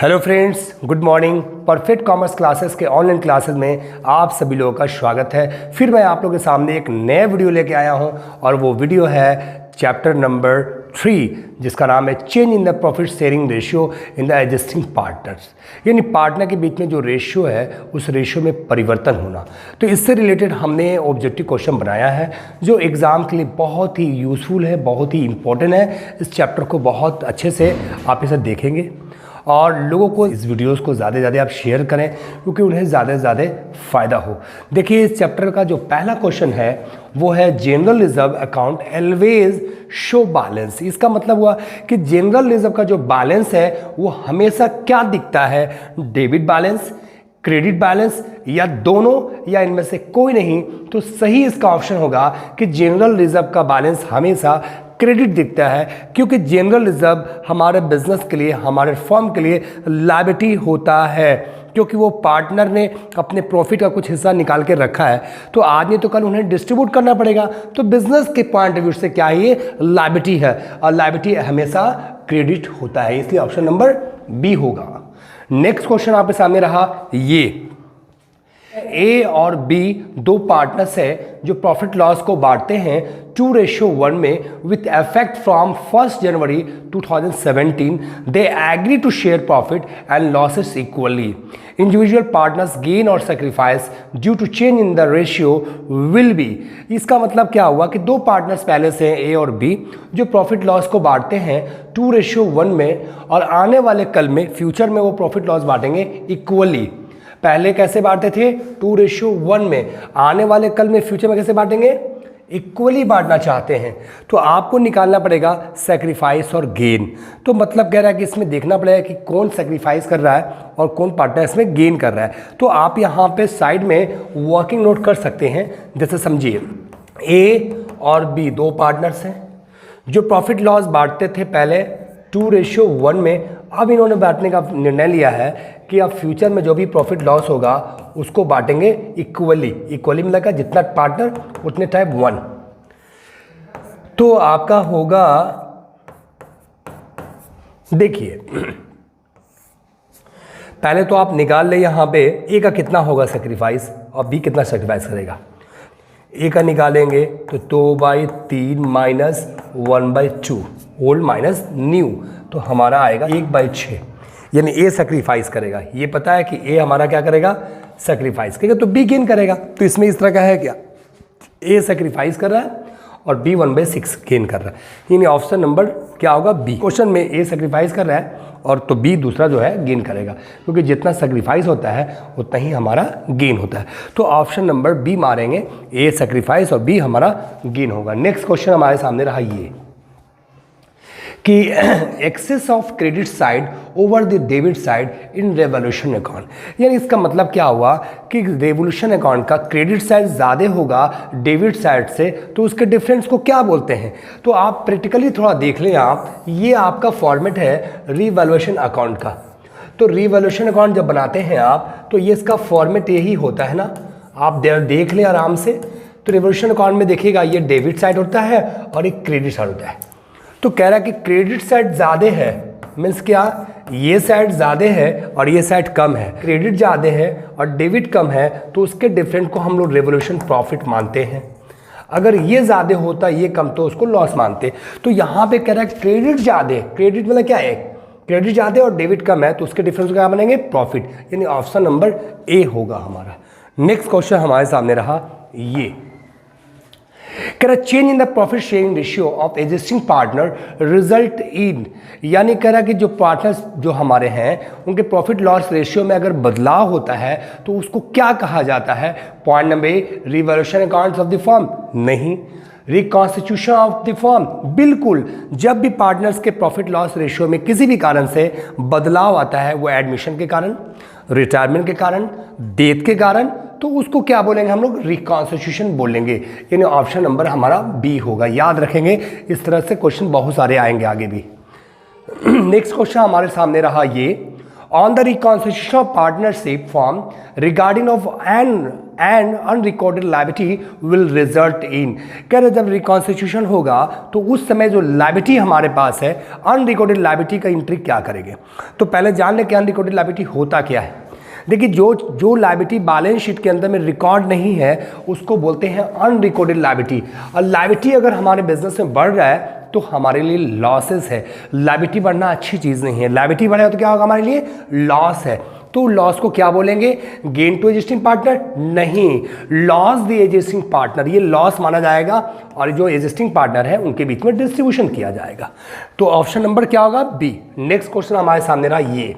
Hello friends, good morning. Perfect commerce classes के online classes में आप सभी लोगों का स्वागत है। फिर मैं आप लोगों के सामने एक नया वीडियो लेके आया हूं और वो वीडियो है चैप्टर नंबर 3, जिसका नाम है change in the profit sharing ratio in the existing partners. यानी पार्टनर के बीच में जो रेशियो है उस रेशियो में परिवर्तन होना। तो इससे रिलेटेड हमने ऑब्जेक्टिव क्वेश्चन बनाया है जो एग्ज़ाम के लिए बहुत ही यूज़फुल है, बहुत ही इंपॉर्टेंट है। इस चैप्टर को बहुत अच्छे से आप इसे देखेंगे और लोगों को इस वीडियोस को ज़्यादा से ज़्यादा आप शेयर करें क्योंकि उन्हें ज़्यादा से ज़्यादा फ़ायदा हो। देखिए, इस चैप्टर का जो पहला क्वेश्चन है वो है general reserve account always show balance. इसका मतलब हुआ कि जनरल रिजर्व का जो बैलेंस है वो हमेशा क्या दिखता है, डेबिट बैलेंस, क्रेडिट बैलेंस या दोनों या इनमें से कोई नहीं। तो सही इसका ऑप्शन होगा कि जनरल रिजर्व का बैलेंस हमेशा क्रेडिट दिखता है, क्योंकि जनरल रिजर्व हमारे बिजनेस के लिए, हमारे फर्म के लिए लायबिलिटी होता है, क्योंकि वो पार्टनर ने अपने प्रॉफिट का कुछ हिस्सा निकाल के रखा है तो आज नहीं तो कल उन्हें डिस्ट्रीब्यूट करना पड़ेगा। तो बिजनेस के पॉइंट ऑफ व्यू से क्या है, ये लायबिलिटी है और लायबिलिटी हमेशा क्रेडिट होता है, इसलिए ऑप्शन नंबर बी होगा। नेक्स्ट क्वेश्चन आपके सामने रहा, ये ए और बी दो पार्टनर्स है जो प्रॉफिट लॉस को बांटते हैं 2:1 में with effect from 1 January 2017। They agree to share profit and losses equally. Individual partners gain और sacrifice due to change in the ratio will be. इसका मतलब क्या हुआ कि दो पार्टनर्स पहले से हैं, ए और बी, जो प्रॉफिट लॉस को बांटते हैं 2:1 में और आने वाले कल में फ्यूचर में वो प्रॉफिट लॉस बांटेंगे इक्वली। पहले कैसे बांटते थे, 2:1 में, आने वाले कल में फ्यूचर में कैसे बांटेंगे, इक्वली बांटना चाहते हैं। तो आपको निकालना पड़ेगा सेक्रीफाइस और गेन। तो मतलब कह रहा है कि इसमें देखना पड़ेगा कि कौन सेक्रीफाइस कर रहा है और कौन पार्टनर इसमें गेन कर रहा है। तो आप यहाँ पे साइड में वर्किंग नोट कर सकते हैं। जैसे समझिए, ए और बी दो पार्टनर्स हैं जो प्रॉफिट लॉस बांटते थे पहले 2:1 में। अब इन्होंने बांटने का निर्णय लिया है कि अब फ्यूचर में जो भी प्रॉफिट लॉस होगा उसको बांटेंगे इक्वली। इक्वली मतलब जितना पार्टनर उतने टाइप 1। तो आपका होगा, देखिए पहले तो आप निकाल ले यहाँ पे ए का कितना होगा सेक्रीफाइस और बी कितना सेक्रीफाइस करेगा। ए का निकालेंगे तो 2/3 माइनस 1/2 ओल्ड माइनस न्यू, तो हमारा आएगा 1/6। यानी ए सेक्रीफाइस करेगा, ये पता है कि ए हमारा क्या करेगा, सेक्रीफाइस करेगा, तो बी गेन करेगा। तो इसमें इस तरह का है क्या, ए सेक्रीफाइस कर रहा है और बी 1/6 गेन कर रहा है। यानी ऑप्शन नंबर क्या होगा, बी। क्वेश्चन में ए सेक्रीफाइस कर रहा है और तो बी दूसरा जो है गेन करेगा, क्योंकि जितना सेक्रीफाइस होता है उतना ही हमारा गेन होता है। तो ऑप्शन नंबर बी मारेंगे, ए सेक्रीफाइस और बी हमारा गेन होगा। नेक्स्ट क्वेश्चन हमारे सामने रहा ये कि excess of credit side over the debit side in revaluation account. यानी इसका मतलब क्या हुआ कि रेवोल्यूशन अकाउंट का क्रेडिट साइड ज़्यादा होगा डेबिट साइड से, तो उसके डिफरेंस को क्या बोलते हैं। तो आप प्रैक्टिकली थोड़ा देख लें आप, ये आपका फॉर्मेट है रिवैल्यूएशन अकाउंट का। तो रिवैल्यूएशन अकाउंट जब बनाते हैं आप तो ये इसका फॉर्मेट यही होता है ना, आप देख लें आराम से। तो रिवैल्यूएशन अकाउंट में देखिएगा ये डेबिट साइड होता है और एक क्रेडिट साइड होता है। तो कह रहा है कि क्रेडिट साइड ज़्यादा है, मीन्स क्या, ये साइड ज़्यादा है और ये साइड कम है। क्रेडिट ज़्यादा है और डेबिट कम है, तो उसके डिफरेंट को हम लोग रेवोल्यूशन प्रॉफिट मानते हैं। अगर ये ज़्यादा होता ये कम तो उसको लॉस मानते। तो यहाँ पे कह रहा है क्रेडिट ज़्यादा, क्रेडिट मतलब क्या है, क्रेडिट ज़्यादा और डेबिट कम है, तो उसके डिफरेंस को क्या बनेंगे, प्रॉफिट। यानी ऑप्शन नंबर ए होगा हमारा। नेक्स्ट क्वेश्चन हमारे सामने रहा ये, कह रहा change in the profit sharing ratio of existing partner result in. यानी कह रहा कि जो पार्टनर्स जो हमारे हैं उनके प्रॉफिट लॉस रेशियो में अगर बदलाव होता है तो उसको क्या कहा जाता है। Point number A, revaluation accounts of the firm, नहीं। रिकॉन्स्टिट्यूशन ऑफ द फर्म, बिल्कुल। जब भी पार्टनर्स के प्रॉफिट लॉस रेशियो में किसी भी कारण से बदलाव आता है, वो एडमिशन के कारण, रिटायरमेंट के कारण, डेथ के कारण, तो उसको क्या बोलेंगे हम लोग, रिकॉन्स्टिट्यूशन बोलेंगे। यानी ऑप्शन नंबर हमारा बी होगा। याद रखेंगे, इस तरह से क्वेश्चन बहुत सारे आएंगे आगे भी। नेक्स्ट क्वेश्चन हमारे सामने रहा ये, on the reconstitution of partnership firm regarding of an unrecorded liability will result in. कह रहे जब रिकॉन्स्टिट्यूशन होगा तो उस समय जो लायबिलिटी हमारे पास है, अनरिकॉर्डेड लायबिलिटी का एंट्री क्या करेंगे। तो पहले जान लें कि अनरिकॉर्डेड लायबिलिटी होता क्या है। देखिए जो लायबिलिटी बैलेंस शीट के अंदर में रिकॉर्ड नहीं है उसको बोलते हैं अनरिकॉर्डेड लायबिलिटी। और लायबिलिटी अगर हमारे बिजनेस में बढ़ रहा है तो हमारे लिए लॉसेस है। लायबिलिटी बढ़ना अच्छी चीज़ नहीं है। लायबिलिटी बढ़ेगा तो क्या होगा, हमारे लिए लॉस है। तो लॉस को क्या बोलेंगे, गेन टू एग्जिस्टिंग पार्टनर नहीं, लॉस द एग्जिस्टिंग पार्टनर, ये लॉस माना जाएगा और जो एग्जिस्टिंग पार्टनर है उनके बीच में डिस्ट्रीब्यूशन किया जाएगा। तो ऑप्शन नंबर क्या होगा, बी। नेक्स्ट क्वेश्चन हमारे सामने रहा ये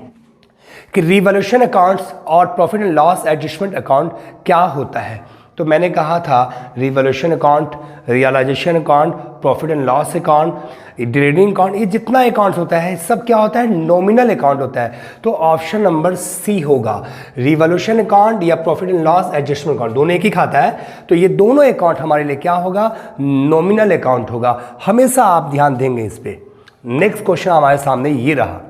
कि रिवॉल्यूशन अकाउंट्स और profit and loss adjustment account क्या होता है। तो मैंने कहा था revaluation account, realisation account, profit and loss account, trading account, ये जितना अकाउंट्स होता है सब क्या होता है, नॉमिनल अकाउंट होता है। तो ऑप्शन नंबर सी होगा, रिवॉल्यूशन अकाउंट या profit and loss adjustment account, दोनों एक ही खाता है। तो ये दोनों अकाउंट हमारे लिए क्या होगा, नॉमिनल अकाउंट होगा। हमेशा आप ध्यान देंगे इस पर। नेक्स्ट क्वेश्चन हमारे सामने ये रहा,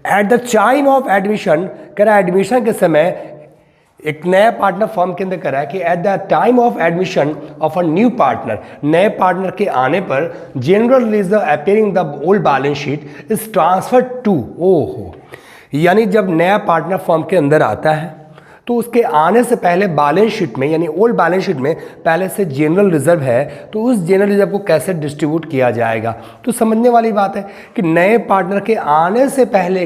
eight the time of admission, कह रहा है एडमिशन के समय एक नया पार्टनर फॉर्म के अंदर करा है कि at the time of admission of a new partner, नए पार्टनर के आने पर general reserve appearing the old balance sheet is transfer to, ओहो, यानी जब नया पार्टनर फॉर्म के अंदर आता है तो उसके आने से पहले बैलेंस शीट में यानी ओल्ड बैलेंस शीट में पहले से जनरल रिजर्व है, तो उस जनरल रिजर्व को कैसे डिस्ट्रीब्यूट किया जाएगा। तो समझने वाली बात है कि नए पार्टनर के आने से पहले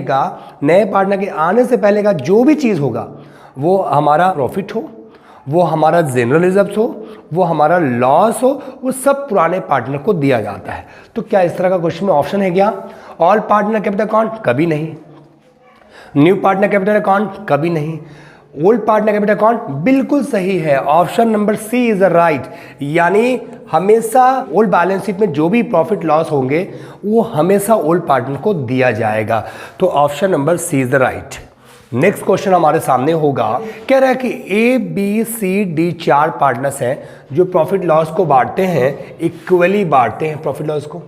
का जो भी चीज़ होगा वो हमारा प्रॉफिट हो, वो हमारा जनरल रिजर्व हो, वो हमारा लॉस हो, वो सब पुराने पार्टनर को दिया जाता है। तो क्या इस तरह का क्वेश्चन में ऑप्शन है क्या, ऑल पार्टनर कैपिटल अकाउंट, कभी नहीं। न्यू पार्टनर कैपिटल अकाउंट, कभी नहीं। ओल्ड पार्टनर कैपिटल अकाउंट, बिल्कुल सही है, option number C is right. यानी हमेशा ओल्ड बैलेंस शीट में जो भी प्रॉफिट लॉस होंगे वो हमेशा ओल्ड पार्टनर को दिया जाएगा। तो option number C is right. Next question हमारे सामने होगा, कह रहा है कि A B C D 4 partners हैं जो प्रॉफिट लॉस को बांटते हैं, इक्वली बांटते हैं प्रॉफिट लॉस को।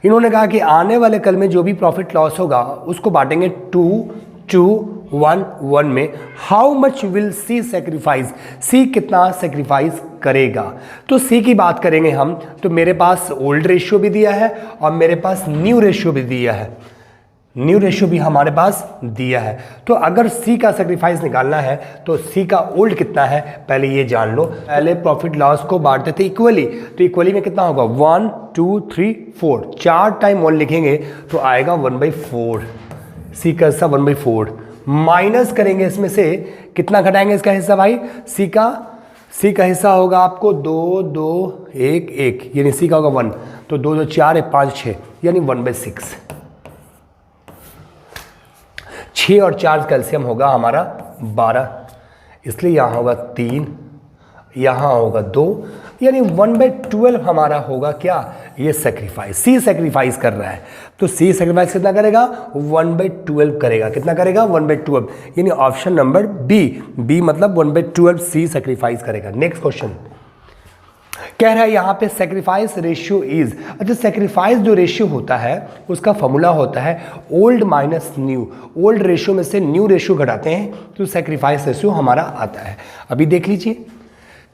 इन्होंने कहा कि आने वाले कल में जो भी प्रॉफिट लॉस होगा उसको बांटेंगे 2-2-1-1 में। How much will C sacrifice, C कितना सेक्रीफाइस करेगा। तो सी की बात करेंगे हम, तो मेरे पास ओल्ड रेशियो भी दिया है और मेरे पास न्यू रेशियो भी दिया है, न्यू रेशियो भी हमारे पास दिया है। तो अगर सी का सेक्रीफाइस निकालना है तो सी का ओल्ड कितना है पहले ये जान लो। पहले प्रॉफिट लॉस को बांटते थे इक्वली, तो इक्वली में कितना होगा 1 2 3 4, 4 टाइम 1 लिखेंगे तो आएगा 1/4। सी का हिस्सा 1/4 माइनस करेंगे, इसमें से कितना घटाएंगे इसका हिस्सा भाई, सी का हिस्सा होगा आपको 2 2 1 1, यानी सी का होगा 1, तो 2 2 4 1 5 6, यानी 1/6। 6 और 4 कैल्शियम होगा हमारा 12, इसलिए यहाँ होगा 3, यहाँ होगा 2, यानी 1/12 हमारा होगा क्या, ये सेक्रीफाइस। सी सेक्रीफाइस कर रहा है तो सी सेक्रीफाइस कितना करेगा 1/12 करेगा। कितना करेगा 1/12, यानी ऑप्शन नंबर बी मतलब 1/12 सी सेक्रीफाइस करेगा। नेक्स्ट क्वेश्चन कह रहा है यहाँ पे सेक्रीफाइस रेशियो इज, अच्छा सेक्रीफाइस जो रेशियो होता है उसका फॉर्मूला होता है old minus new. Old ratio में से न्यू रेशियो घटाते हैं तो सेक्रीफाइस रेशियो हमारा आता है। अभी देख लीजिए,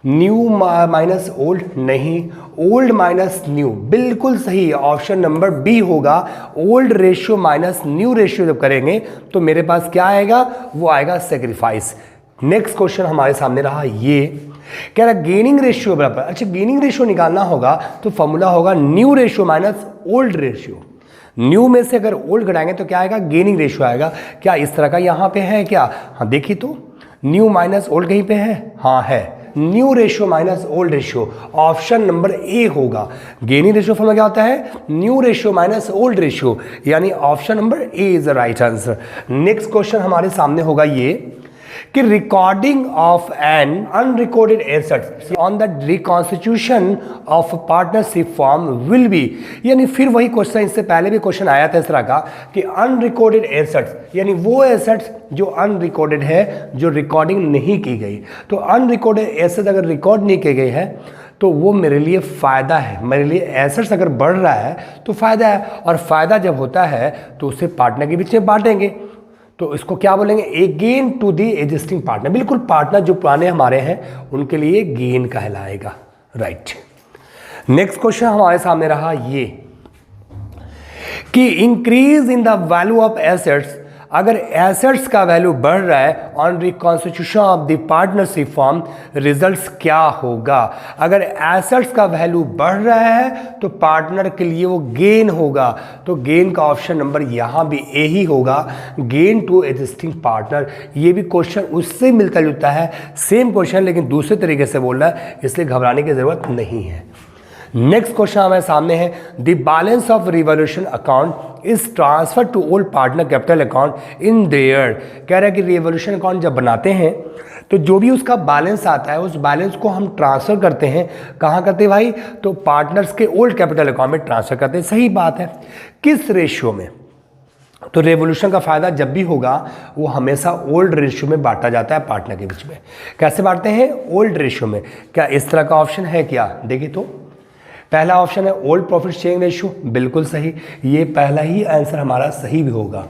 न्यू माइनस ओल्ड नहीं, ओल्ड माइनस न्यू, बिल्कुल सही, ऑप्शन नंबर बी होगा। Old ratio minus new ratio जब करेंगे तो मेरे पास क्या आएगा, वो आएगा सेक्रीफाइस। नेक्स्ट क्वेश्चन हमारे सामने रहा ये, कह रहा गेनिंग रेशियो बराबर, अच्छा गेनिंग रेशियो निकालना होगा तो फॉर्मूला होगा new ratio minus old ratio. New में से अगर ओल्ड घटाएंगे तो क्या आएगा, गेनिंग रेशियो आएगा। क्या इस तरह का यहाँ पे है क्या, हाँ देखिए तो न्यू माइनस ओल्ड कहीं पे है, हाँ है, new ratio minus old ratio, option number A होगा। गेनिंग रेशियो फॉर्मूला क्या होता है, new ratio minus old ratio, यानी option number A is the right answer. Next question हमारे सामने होगा ये कि recording of an unrecorded assets on the reconstitution of partnership form will be, यानी फिर वही क्वेश्चन, इससे पहले भी क्वेश्चन आया था इस तरह का कि अनरिकॉर्डेड एसेट्स यानी वो एसेट्स जो अनरिकॉर्डेड है, जो रिकॉर्डिंग नहीं की गई। तो अनरिकॉर्डेड एसेट्स अगर रिकॉर्ड नहीं की गई है तो वो मेरे लिए फ़ायदा है, मेरे लिए एसेट्स अगर बढ़ रहा है तो फ़ायदा है, और फ़ायदा जब होता है तो उसे पार्टनर के बीच में बांटेंगे। तो इसको क्या बोलेंगे, a gain to the existing partner. बिल्कुल, पार्टनर जो पुराने हमारे हैं उनके लिए गेन कहलाएगा। राइट। नेक्स्ट क्वेश्चन हमारे सामने रहा ये कि increase in the value of assets, अगर एसेट्स का वैल्यू बढ़ रहा है on reconstitution of the partnership form, results क्या होगा। अगर एसेट्स का वैल्यू बढ़ रहा है तो पार्टनर के लिए वो गेन होगा, तो गेन का ऑप्शन नंबर यहाँ भी ए ही होगा, गेन टू एग्जिस्टिंग पार्टनर। ये भी क्वेश्चन उससे मिलता जुलता है, सेम क्वेश्चन लेकिन दूसरे तरीके से बोल रहा है, इसलिए घबराने की जरूरत नहीं है। नेक्स्ट क्वेश्चन हमारे सामने है, the balance of revaluation account is transfer to old partner capital account in there. कह रहा है कि रिवॉल्यूशन अकाउंट जब बनाते हैं तो जो भी उसका बैलेंस आता है उस बैलेंस को हम ट्रांसफर करते हैं, कहाँ करते हैं भाई, तो पार्टनर्स के ओल्ड कैपिटल अकाउंट में ट्रांसफर करते हैं। सही बात है। किस रेशियो में, तो रेवोल्यूशन का फायदा जब भी होगा वो हमेशा ओल्ड रेशियो में बांटा जाता है पार्टनर के बीच में। कैसे बांटते हैं, ओल्ड रेशियो में। क्या इस तरह का ऑप्शन है क्या, देखिए तो पहला ऑप्शन है ओल्ड प्रॉफिट शेयरिंग रेशियो, बिल्कुल सही, ये पहला ही आंसर हमारा सही भी होगा।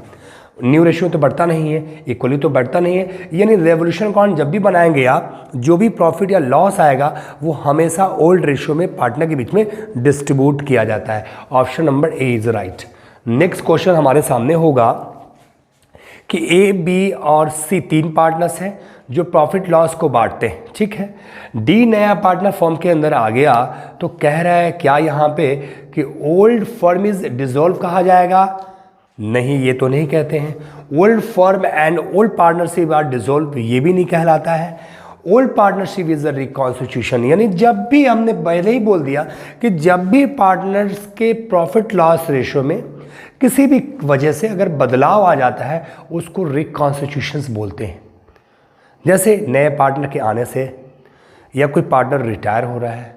न्यू रेशियो तो बढ़ता नहीं है, इक्वली तो बढ़ता नहीं है, यानी रेवोल्यूशन अकाउंट जब भी बनाएंगे आप, जो भी प्रॉफिट या लॉस आएगा वो हमेशा ओल्ड रेशियो में पार्टनर के बीच में डिस्ट्रीब्यूट किया जाता है। Option number A is right. Next question हमारे सामने होगा कि ए, बी और सी तीन पार्टनर्स हैं जो प्रॉफिट लॉस को बांटते हैं, ठीक है। डी नया पार्टनर फर्म के अंदर आ गया तो कह रहा है क्या यहाँ पे कि ओल्ड फर्म इज डिसॉल्व कहा जाएगा, नहीं ये तो नहीं कहते हैं। Old firm and old partnership are dissolve, ये भी नहीं कहलाता है। Old partnership is a reconstitution, यानी जब भी हमने पहले ही बोल दिया कि जब भी पार्टनर्स के प्रॉफिट लॉस रेशियो में किसी भी वजह से अगर बदलाव आ जाता है उसको रिकॉन्स्टिट्यूशंस बोलते हैं। जैसे नए पार्टनर के आने से, या कोई पार्टनर रिटायर हो रहा है,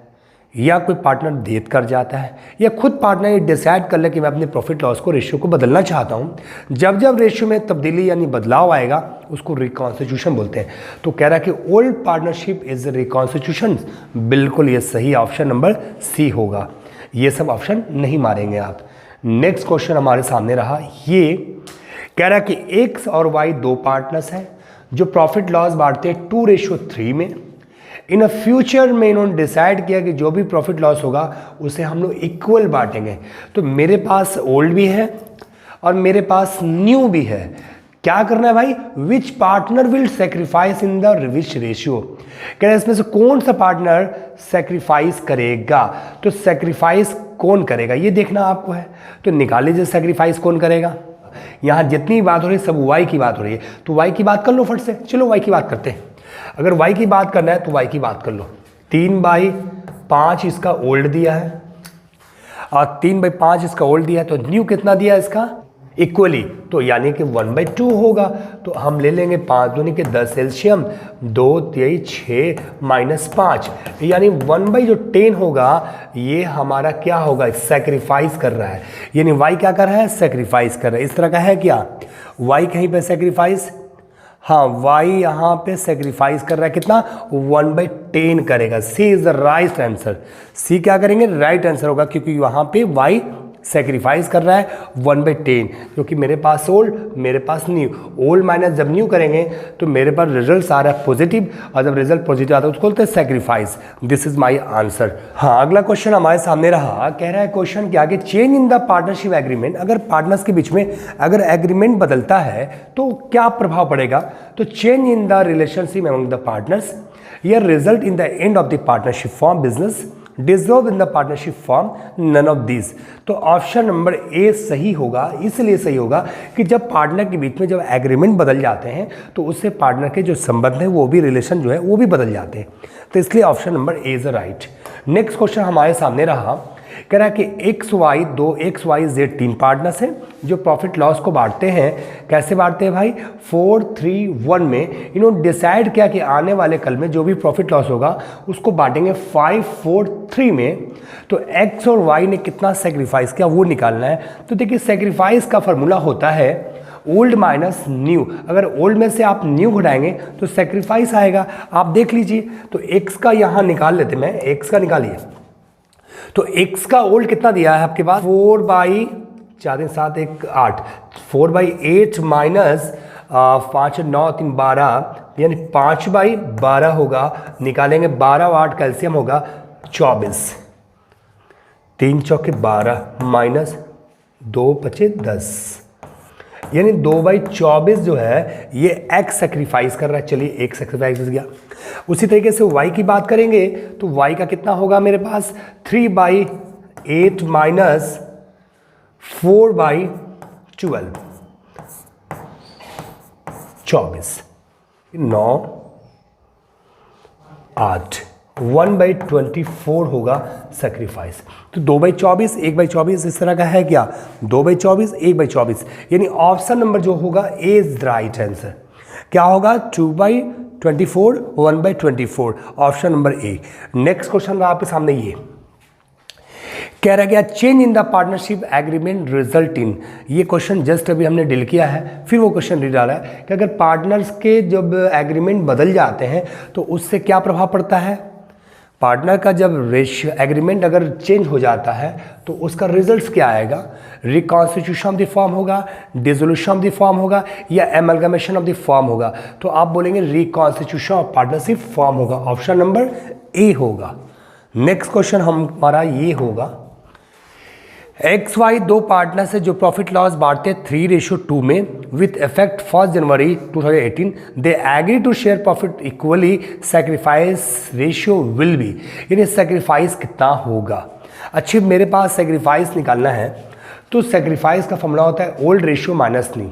या कोई पार्टनर डेथ कर जाता है, या खुद पार्टनर ये डिसाइड कर ले कि मैं अपने प्रॉफिट लॉस को रेशियो को बदलना चाहता हूँ, जब जब रेशियो में तब्दीली यानी बदलाव आएगा उसको रिकॉन्स्टिट्यूशन बोलते हैं। तो कह रहा है कि ओल्ड पार्टनरशिप इज रिकॉन्स्टिट्यूशन, बिल्कुल ये सही ऑप्शन नंबर सी होगा, ये सब ऑप्शन नहीं मारेंगे आप। नेक्स्ट क्वेश्चन हमारे सामने रहा ये, कह रहा है कि एक्स और वाई दो पार्टनर्स हैं जो प्रॉफिट लॉस बांटते हैं 2:3 में। इन अ फ्यूचर में इन्होंने डिसाइड किया कि जो भी प्रॉफिट लॉस होगा उसे हम लोग इक्वल बांटेंगे। तो मेरे पास ओल्ड भी है और मेरे पास न्यू भी है, क्या करना है भाई, which partner will sacrifice in the which ratio. कह रहे हैं इसमें से कौन सा पार्टनर सेक्रीफाइस करेगा, तो सेक्रीफाइस कौन करेगा ये देखना आपको है। तो निकाल लीजिए सेक्रीफाइस कौन करेगा। यहाँ जितनी बात हो रही है सब वाई की बात हो रही है, तो वाई की बात कर लो फट से, चलो वाई की बात करते हैं। अगर वाई की बात करना है तो वाई की बात कर लो। 3/5 इसका ओल्ड दिया है और 3/5 इसका ओल्ड दिया है, तो न्यू कितना दिया है इसका, इक्वली, तो यानी कि 1/2 होगा। तो हम ले लेंगे 5 दूनी के 10 एलशियम, 2 3 6 -5, यानी 1/10 होगा। ये हमारा क्या होगा, सेक्रीफाइस कर रहा है, यानी वाई क्या कर रहा है, सेक्रीफाइस कर रहा है। इस तरह का है क्या, वाई कहीं पे सेक्रीफाइस, हाँ वाई यहाँ पे सेक्रीफाइस कर रहा है, कितना 1/10 करेगा। सी इज द राइट आंसर, सी क्या करेंगे, राइट आंसर होगा, क्योंकि वहाँ पे वाई सेक्रीफाइस कर रहा है 1/10, क्योंकि मेरे पास ओल्ड मेरे पास न्यू, ओल्ड माइनस जब न्यू करेंगे तो मेरे पास रिजल्ट आ रहा है पॉजिटिव, और जब रिजल्ट पॉजिटिव आता है उसको बोलते हैं sacrifice. This is my answer. हाँ अगला क्वेश्चन हमारे सामने रहा, कह रहा है क्वेश्चन के आगे, change in the partnership agreement, अगर पार्टनर्स के बीच में अगर एग्रीमेंट बदलता है तो क्या प्रभाव पड़ेगा। तो change in the relationship among the partners, या result in the end of the partnership form business, dissolve in the partnership form, none of this. तो ऑप्शन नंबर ए सही होगा, इसलिए सही होगा कि जब पार्टनर के बीच में जब एग्रीमेंट बदल जाते हैं तो उससे पार्टनर के जो संबंध हैं वो भी, रिलेशन जो है वो भी बदल जाते हैं, तो इसलिए option number A is right. Next question हमारे सामने रहा, कह रहा है कि XYZ तीन पार्टनर्स हैं जो प्रॉफिट लॉस को बांटते हैं। कैसे बांटते हैं भाई, 4-3-1 में इन्होंने डिसाइड किया कि आने वाले कल में जो भी प्रॉफिट लॉस होगा उसको बांटेंगे 5-4-3 में। तो X और Y ने कितना सेक्रीफाइस किया वो निकालना है। तो देखिए सेक्रीफाइस का फॉर्मूला होता है ओल्ड माइनस न्यू, अगर ओल्ड में से आप न्यू घटाएंगे तो सेक्रीफाइस आएगा। आप देख लीजिए, तो X का यहाँ निकाल लेते, मैं X का निकालिए, तो x का ओल्ड कितना दिया है आपके पास, 4/4 7 1 8, 4/8 माइनस 5 9 3 12 यानी 5/12 होगा। निकालेंगे 12 वाट कैल्शियम होगा 24, 3 चौके 12 माइनस 2 बचे 10, यानी 2/24 जो है ये एक्स सेक्रीफाइस कर रहा है। चलिए एक सेक्रीफाइस हो गया। उसी तरीके से y की बात करेंगे तो y का कितना होगा मेरे पास 3/8 माइनस 4/12, 24, 9 8, 1/24 होगा सेक्रीफाइस। तो 2/24 1/24 इस तरह का है क्या, 2/24 1/24, यानी ऑप्शन नंबर जो होगा ए इज द राइट आंसर। क्या होगा 2/24 1/24, ऑप्शन नंबर ए। नेक्स्ट क्वेश्चन आपके सामने ये कह रहा गया change in the partnership agreement result in. ये क्वेश्चन जस्ट अभी हमने डील किया है, फिर वो क्वेश्चन रीड आ रहा है कि अगर पार्टनर्स के जब एग्रीमेंट बदल जाते हैं तो उससे क्या प्रभाव पड़ता है। पार्टनर का जब रेशियो एग्रीमेंट अगर चेंज हो जाता है तो उसका रिजल्ट्स क्या आएगा, रिकॉन्स्टिट्यूशन ऑफ द फॉर्म होगा, डिसोल्यूशन ऑफ द फॉर्म होगा या एमलगमेशन ऑफ द फॉर्म होगा। तो आप बोलेंगे रिकॉन्स्टिट्यूशन ऑफ पार्टनरशिप फॉर्म होगा, ऑप्शन नंबर ए होगा। नेक्स्ट क्वेश्चन हमारा ये होगा XY दो पार्टनर से जो प्रॉफिट लॉस बांटते 3:2 में with effect 1 January 2018 they agree to share profit equally, sacrifice ratio will be, यानी सेक्रीफाइस कितना होगा। अच्छी मेरे पास सेक्रीफाइस निकालना है तो सेक्रीफाइस का फॉर्मूला होता है ओल्ड रेशियो माइनस नी।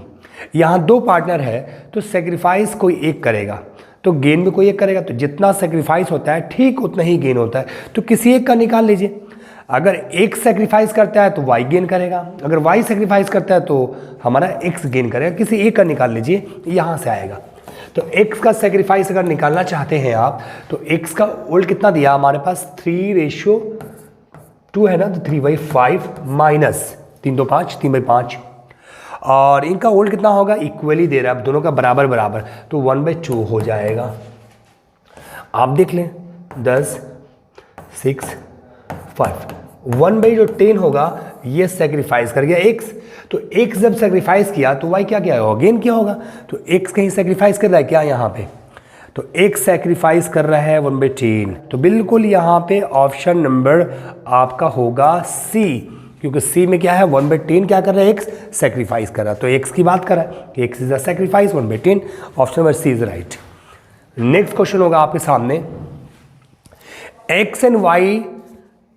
यहाँ दो पार्टनर है तो सेक्रीफाइस कोई एक करेगा तो गेन भी कोई एक करेगा, तो जितना सेक्रीफाइस होता है ठीक उतना ही गेन होता है। तो किसी एक का निकाल लीजिए। अगर x सेक्रीफाइस करता है तो y गेन करेगा, अगर y सेक्रीफाइस करता है तो हमारा x गेन करेगा। किसी एक का निकाल लीजिए, यहाँ से आएगा। तो x का सेक्रीफाइस अगर निकालना चाहते हैं आप तो x का ओल्ड कितना दिया हमारे पास 3:2 है ना, तो 3/5 माइनस 3 2 5 3/5, और इनका ओल्ड कितना होगा इक्वली दे रहा है, अब दोनों का बराबर बराबर, तो 1/2 हो जाएगा। आप देख लें 10 6 5 1/10 होगा, ये सेक्रीफाइस कर गया x। तो x जब सेक्रीफाइस किया तो y क्या क्या होगा, गेन क्या होगा। तो x कहीं सेक्रीफाइस कर रहा है क्या यहाँ पे, तो x सेक्रीफाइस कर रहा है 1/10। तो बिल्कुल यहाँ पे ऑप्शन नंबर आपका होगा C, क्योंकि C में क्या है 1/10 क्या कर रहा है x सेक्रीफाइस कर रहा है, तो x की बात कर रहा है कि x is a sacrifice 1/10, option number C is right. Next question होगा आपके सामने x and y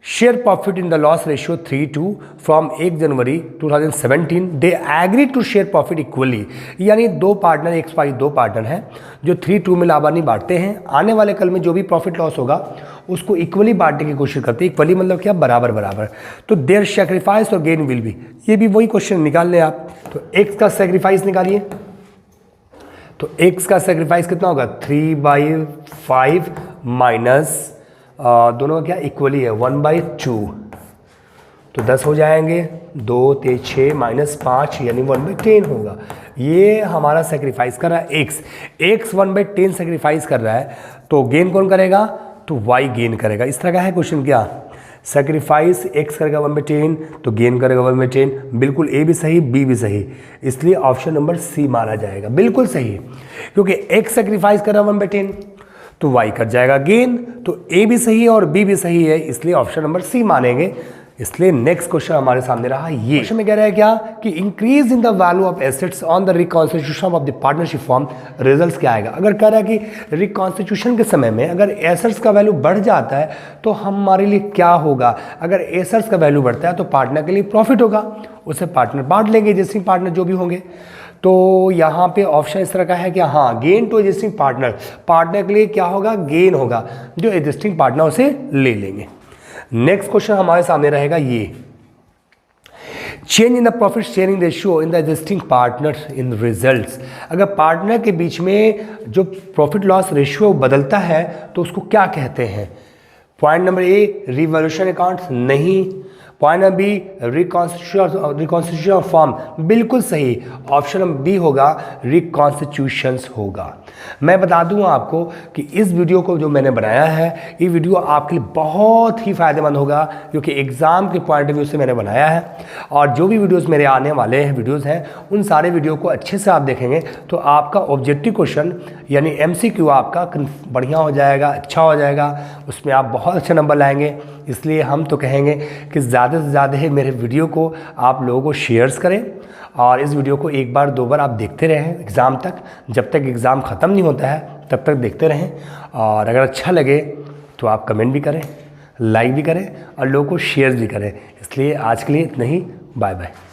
share profit in the loss ratio 3:2 from 1 January 2017 they agree to share profit equally, यानी दो पार्टनर XY दो पार्टनर हैं जो 3:2 में लाभानी बांटते हैं। आने वाले कल में जो भी प्रॉफिट लॉस होगा उसको इक्वली बांटने की कोशिश करते हैं। इक्वली मतलब क्या, बराबर बराबर। तो देयर सेक्रीफाइस और गेन विल बी, ये भी वही क्वेश्चन निकाल लें आप। तो x का सेक्रीफाइस निकालिए, तो x का सेक्रीफाइस कितना होगा 3/5 माइनस दोनों का क्या इक्वली है 1/2, तो 10 हो जाएंगे, 2 3 6 माइनस 5 यानी 1/10 होगा। ये हमारा सेक्रीफाइस कर रहा है x 1/10 सेक्रीफाइस कर रहा है, तो गेन कौन करेगा, तो y गेन करेगा। इस तरह का है क्वेश्चन क्या, सेक्रीफाइस x करेगा 1/10 तो गेन करेगा 1/10। बिल्कुल ए भी सही बी भी सही, इसलिए ऑप्शन नंबर सी माना जाएगा बिल्कुल सही, क्योंकि x सेक्रीफाइस कर रहा है 1/10 तो y कर जाएगा गेन। तो ए भी सही है और बी भी सही है, इसलिए ऑप्शन नंबर सी मानेंगे। इसलिए नेक्स्ट क्वेश्चन हमारे सामने रहा ये क्वेश्चन में कह रहा है क्या कि increase in the value of assets on the reconstitution of the partnership form, results क्या आएगा। अगर कह रहा है कि रिकॉन्स्टिट्यूशन के समय में अगर एसेट्स का वैल्यू बढ़ जाता है तो हमारे लिए क्या होगा। अगर एसेट्स का वैल्यू बढ़ता है तो पार्टनर के लिए प्रॉफिट होगा, उसे पार्टनर बांट लेंगे, एग्जिस्टिंग पार्टनर जो भी होंगे। तो यहाँ पे ऑप्शन इस तरह का है कि हाँ गेन टू एग्जिस्टिंग पार्टनर के लिए क्या होगा, गेन होगा, जो एग्जिस्टिंग पार्टनर उसे ले लेंगे। नेक्स्ट क्वेश्चन हमारे सामने रहेगा ये change in the profit sharing ratio in the existing partner in results. अगर पार्टनर के बीच में जो प्रॉफिट लॉस रेशियो बदलता है तो उसको क्या कहते हैं। Point number A revolution accounts नहीं, point number B, reconstitution of form, बिल्कुल सही, ऑप्शन नंबर बी होगा, रिकॉन्स्टिट्यूशंस होगा। मैं बता दूं आपको कि इस वीडियो को जो मैंने बनाया है, ये वीडियो आपके लिए बहुत ही फ़ायदेमंद होगा, क्योंकि एग्ज़ाम के पॉइंट ऑफ व्यू से मैंने बनाया है। और जो भी वीडियोस मेरे आने वाले हैं वीडियोस हैं, उन सारे वीडियो को अच्छे से आप देखेंगे तो आपका ऑब्जेक्टिव क्वेश्चन यानी MCQ आपका बढ़िया हो जाएगा, अच्छा हो जाएगा, उसमें आप बहुत अच्छे नंबर लाएंगे। इसलिए हम तो कहेंगे कि ज़्यादा से ज़्यादा ही मेरे वीडियो को आप लोगों को शेयर्स करें और इस वीडियो को एक बार 2 बार आप देखते रहें एग्ज़ाम तक, जब तक एग्ज़ाम ख़त्म नहीं होता है तब तक देखते रहें। और अगर अच्छा लगे तो आप कमेंट भी करें, लाइक भी करें और लोगों को शेयर भी करें। इसलिए आज के लिए इतना ही, बाय बाय।